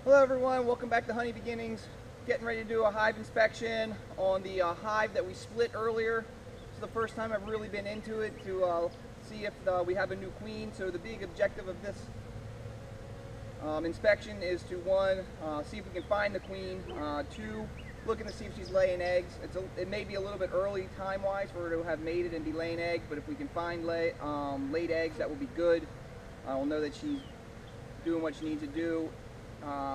Hello everyone, welcome back to Honey Beginnings. Getting ready to do a hive inspection on the hive that we split earlier. This is the first time I've really been into it to see if we have a new queen. So the big objective of this inspection is to one, see if we can find the queen, two, looking to see if she's laying eggs. It may be a little bit early time-wise for her to have mated and be laying eggs, but if we can find laid eggs, that will be good. We'll know that she's doing what she needs to do.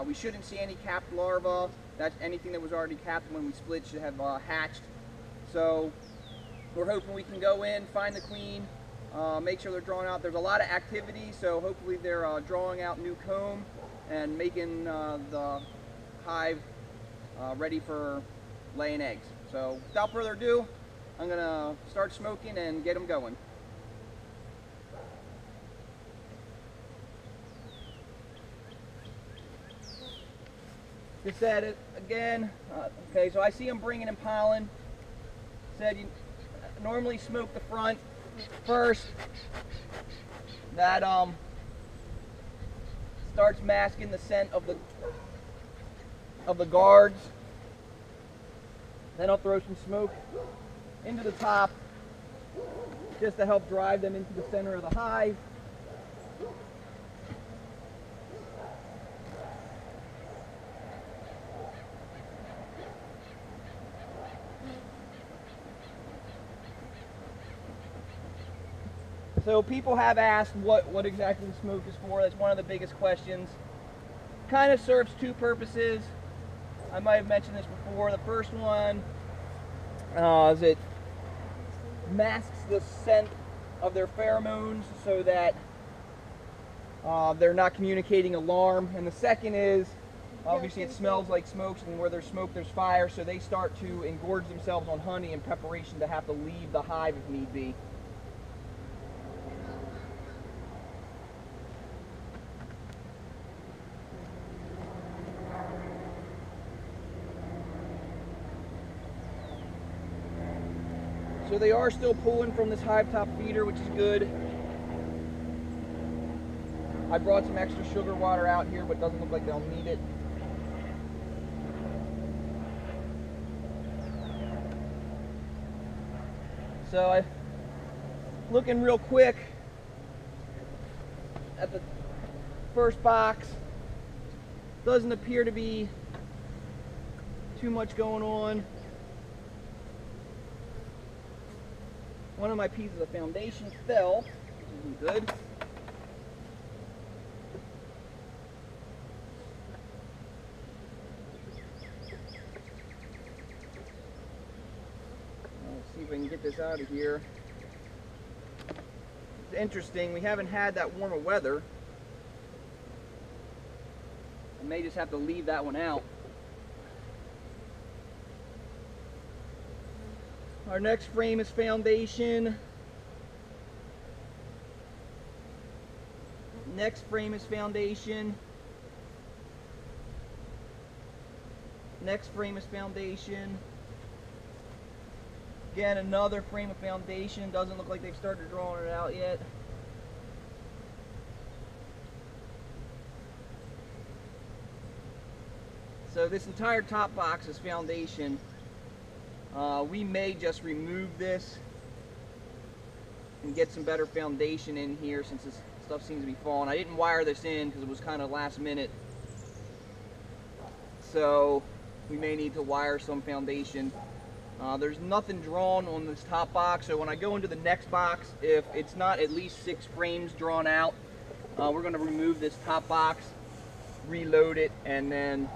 We shouldn't see any capped larvae. That's anything that was already capped when we split should have hatched. So we're hoping we can go in, find the queen, make sure they're drawing out. There's a lot of activity, so hopefully they're drawing out new comb and making the hive ready for laying eggs. So without further ado, I'm gonna start smoking and get them going. Just at it again. Okay, so I see them bringing in pollen. Said you normally smoke the front first. That starts masking the scent of the guards. Then I'll throw some smoke into the top just to help drive them into the center of the hive. So people have asked what exactly the smoke is for. That's one of the biggest questions. Kind of serves two purposes. I might have mentioned this before. The first one is it masks the scent of their pheromones so that they're not communicating alarm. And the second is, obviously it smells like smoke, and where there's smoke there's fire, so they start to engorge themselves on honey in preparation to have to leave the hive if need be. So they are still pulling from this hive top feeder, which is good. I brought some extra sugar water out here, but it doesn't look like they'll need it. So looking real quick at the first box, doesn't appear to be too much going on. One of my pieces of foundation fell, which isn't good. Let's see if I can get this out of here. It's interesting, we haven't had that warmer weather. I may just have to leave that one out. Our next frame is foundation. Next frame is foundation. Next frame is foundation. Again, another frame of foundation. Doesn't look like they've started drawing it out yet. So this entire top box is foundation. We may just remove this and get some better foundation in here since this stuff seems to be falling. I didn't wire this in because it was kind of last minute. So we may need to wire some foundation. There's nothing drawn on this top box, so when I go into the next box, if it's not at least 6 frames drawn out, we're going to remove this top box, reload it, and then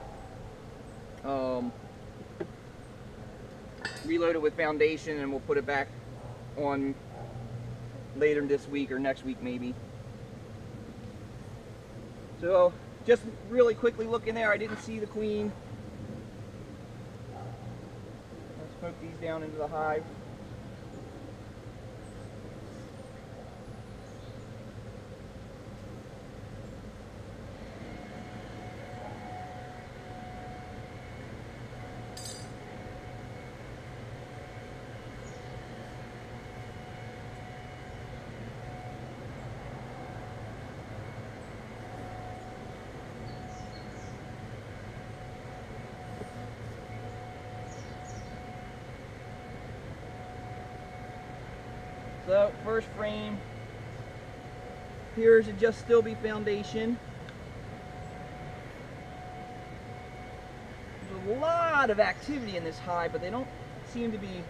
reload it with foundation, and we'll put it back on later this week or next week maybe. So just really quickly looking there, I didn't see the queen. I'll smoke these down into the hive. So first frame appears to just still be foundation. There's a lot of activity in this hive, but they don't seem to be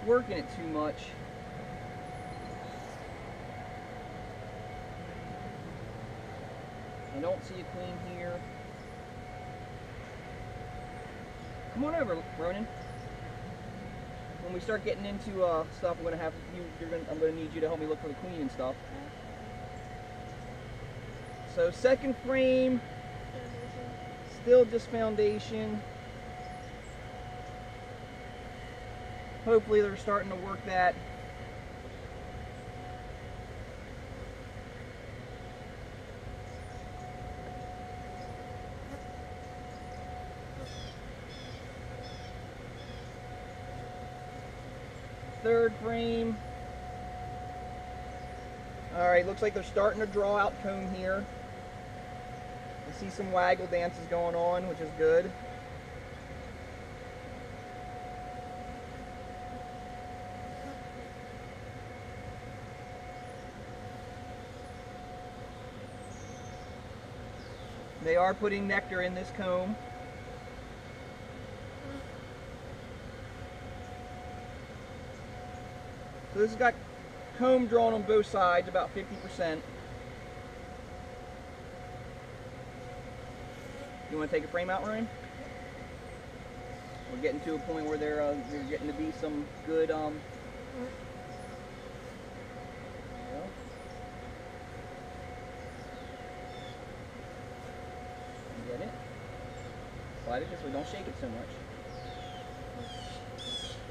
working it too much. I don't see a queen here. Come on over, Ronan. When we start getting into stuff, I'm gonna need you to help me look for the queen and stuff. So second frame, still just foundation. Hopefully they're starting to work that. Third frame. All right, looks like they're starting to draw out comb here. I see some waggle dances going on, which is good. They are putting nectar in this comb. So this has got comb drawn on both sides, about 50%. You want to take a frame out, Ryan? We're getting to a point where they're getting to be some good. Get it? Slide it this way. Don't shake it so much.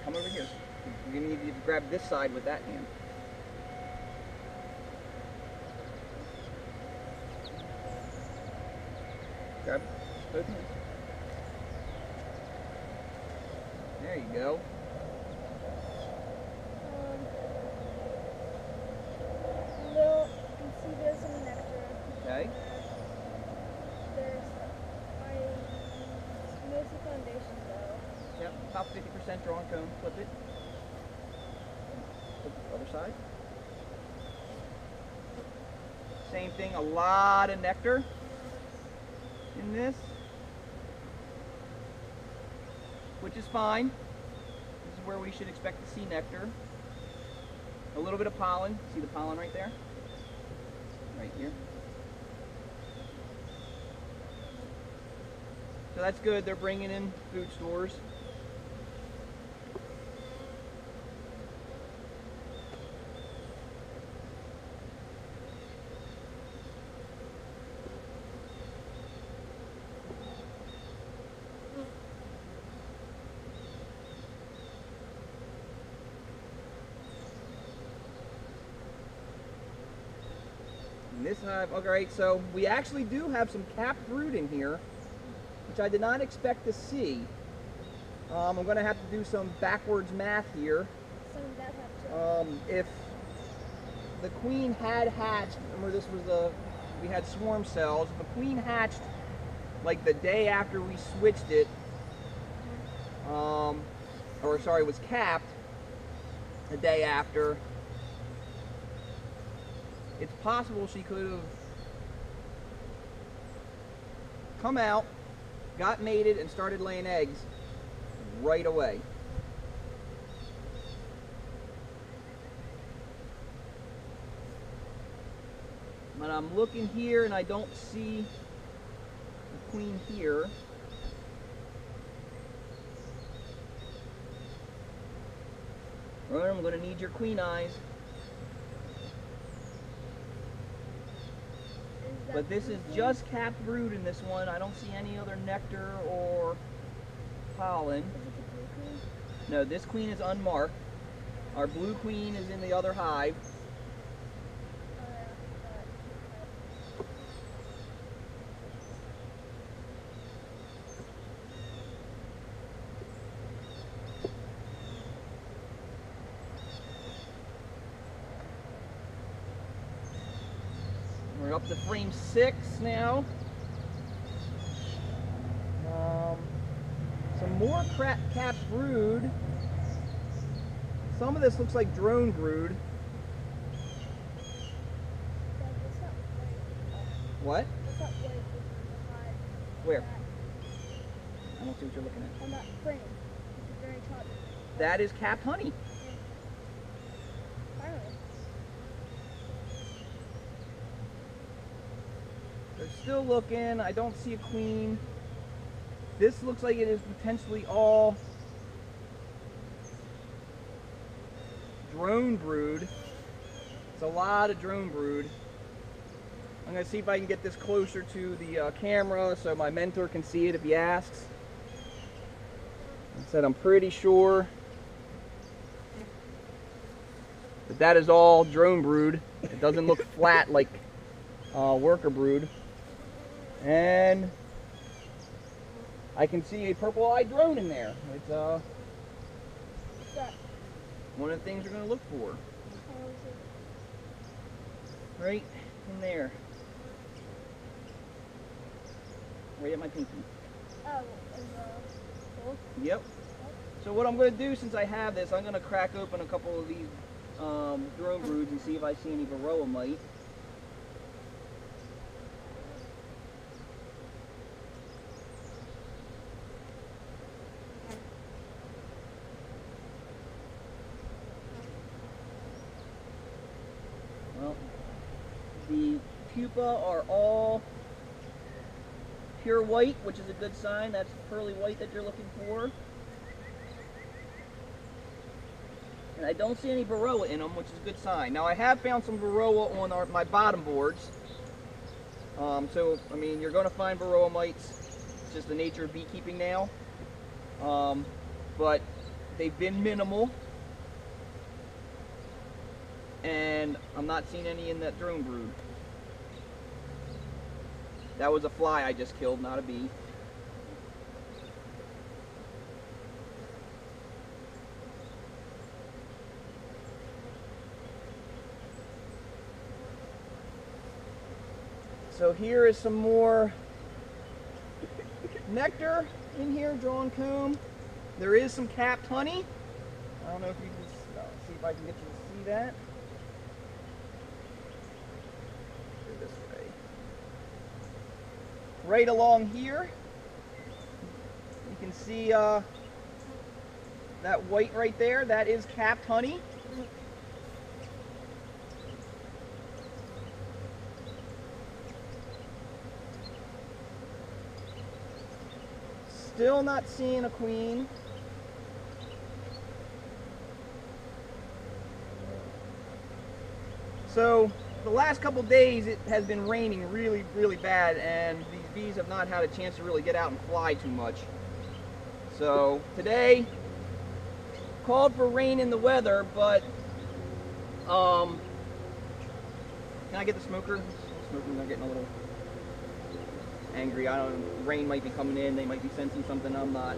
Come over here. You're going to need to grab this side with that hand. Grab both hands. There you go. No, you can see there's some nectar. Okay. There's mostly foundation though. Yep, about 50% drawn comb. Flip it. Flip the other side. Same thing, a lot of nectar in this, which is fine. This is where we should expect to see nectar. A little bit of pollen. See the pollen right there? Right here. So that's good. They're bringing in food stores. This hive, okay, so we actually do have some capped brood in here, which I did not expect to see. I'm going to have to do some backwards math here. If the queen had hatched, remember this was we had swarm cells, if the queen hatched like the day after we switched it, or sorry, was capped the day after, it's possible she could have come out, got mated, and started laying eggs right away. But I'm looking here and I don't see the queen here. Ronan, I'm going to need your queen eyes. But this is just capped brood in this one. I don't see any other nectar or pollen. Is it the blue queen? No, this queen is unmarked. Our blue queen is in the other hive. We're up to frame 6 now. Some more capped brood. Some of this looks like drone brood. That's not white. What? That's not white. It's the hive. Where? I don't see what you're looking at. On that frame. It's very top. That is capped honey. Finally. They're still looking. I don't see a queen. This looks like it is potentially all drone brood. It's a lot of drone brood. I'm going to see if I can get this closer to the camera so my mentor can see it if he asks. I said I'm pretty sure that that is all drone brood. It doesn't look flat like worker brood. And I can see a purple-eyed drone in there. It's What's that? one of the things we're going to look for. How is it? Right in there. Right at my pinky. Oh, is cool. Yep. So what I'm going to do, since I have this, I'm going to crack open a couple of these drone broods and see if I see any varroa mite. Well, the pupa are all pure white, which is a good sign. That's pearly white that you're looking for. And I don't see any varroa in them, which is a good sign. Now I have found some varroa on my bottom boards. So, I mean, you're going to find varroa mites. It's just the nature of beekeeping now. But they've been minimal. And I'm not seeing any in that drone brood. That was a fly I just killed, not a bee. So here is some more nectar in here, drawn comb. There is some capped honey. I don't know if you can see if I can get you to see that. Go this way. Right along here, you can see that white right there. That is capped honey. Still not seeing a queen. So the last couple days it has been raining really, really bad, and these bees have not had a chance to really get out and fly too much. So today called for rain in the weather, but can I get the smoker? Smoker's not getting a little angry. I don't know, rain might be coming in, they might be sensing something I'm not.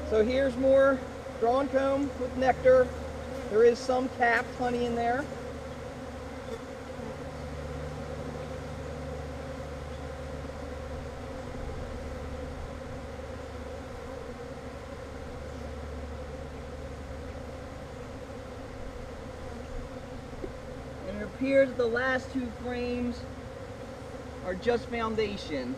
So here's more drawn comb with nectar. There is some capped honey in there. And it appears the last two frames are just foundation.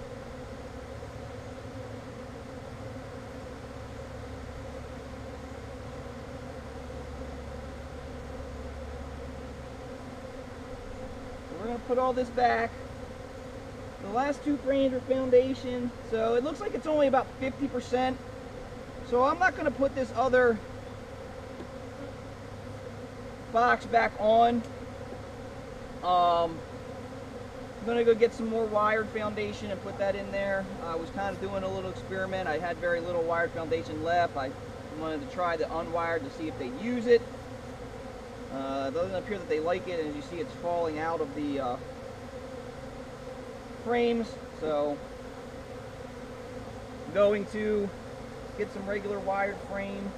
We're going to put all this back. The last two frames are foundation, so it looks like it's only about 50%. So I'm not going to put this other box back on. I'm going to go get some more wired foundation and put that in there. I was kind of doing a little experiment. I had very little wired foundation left. I wanted to try the unwired to see if they use it. It doesn't appear that they like it, and as you see, it's falling out of the frames. So I'm going to get some regular wired frame.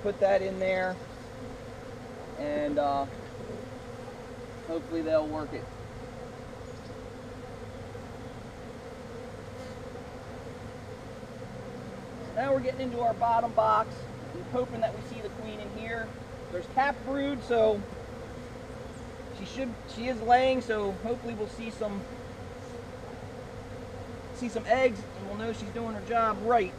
Put that in there, and hopefully they'll work it. So now we're getting into our bottom box. I'm hoping that we see the queen in here. There's cap brood, so she is laying, so hopefully we'll see some eggs, and we'll know she's doing her job right.